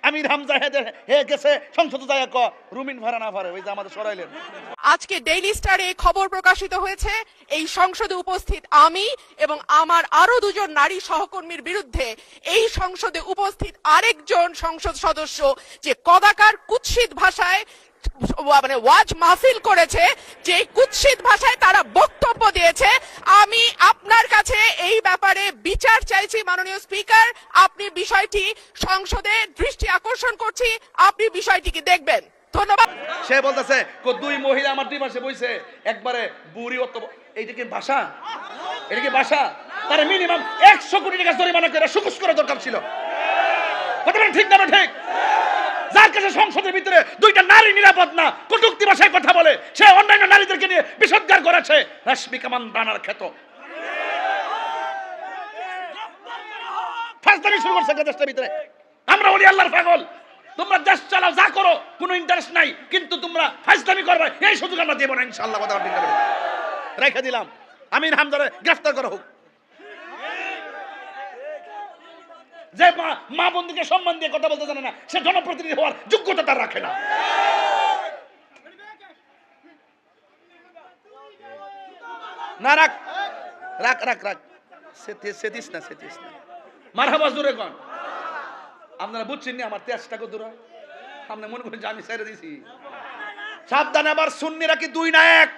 আমির হামজা হে গেছে সংসদে যায় রুমিন ভাড়া না ভাড়ে ওই যে আমাদের সরাইলেন। আজকে ডেইলি স্টারে খবর প্রকাশিত হয়েছে এই সংসদে উপস্থিত আমি এবং আমার আরো দুজন নারী সহকর্মীর বিরুদ্ধে এই সংসদে উপস্থিত আরেকজন সংসদ সদস্য যে কদাকার কুৎসিত ভাষায় মানে ওয়াজ মাহফিল করেছে, যে কুৎসিত ভাষায় তারা বক্তব্য দিয়েছে। আমি আপনার কাছে এই ব্যাপারে বিচার চাইছি মাননীয় স্পিকার। আপনি বিষয়টি সংসদে দৃষ্টি আকর্ষণ করছি, আপনি বিষয়টিকে দেখবেন। ধন্যবাদ। সে বলতেছে দুই মহিলা আমার দুই পাশে বইছে একবারে বুড়ি অত, এইটা কি ভাষা? এটা কি ভাষা? তার মিনিমাম 100 কোটি টাকা জরিমানা করে সুকুশ করা দরকার ছিল। কথা বলেন ঠিক না ঠিক? যার কাছে সংসদের ভিতরে দুইটা নারী নিরাপদ না, কটূক্তি ভাষায় কথা বলে, সে অন্যান্য নারীদেরকে নিয়ে বিষোদ্গার করেছে। রাশমিকা মান্দানার ক্ষেত ফাজলামি শুরু করছে দেশের ভিতরে। আমরা বলি আল্লাহর পাগল, তোমরা দেশ চালাও, যা করো, কোনো ইন্টারেস্ট নাই, কিন্তু তোমরা ফাজলামি করবে এই সুযোগ আমরা দেব না ইনশাআল্লাহ। কথা ঠিক না? রেখে দিলাম, আমির হামজারে গ্রেফতার করা হোক। যে মা বন্ধুকে সম্মান দিয়ে কথা বলতে জানে না, সে জনপ্রতিনিধি হওয়ার যোগ্যতা তার রাখে না। না রাখ রাখ রাখ রাখ, সেতিস না, সেতিস না। মারহাবা জোরে কোন? আপনারা বুঝছেন না আমার তেজটা কত দূর? আপনি মনে করেন যে আমি ছেড়ে দিছি? সাবধানে, আবার সুন্নিরা কি দুই না এক?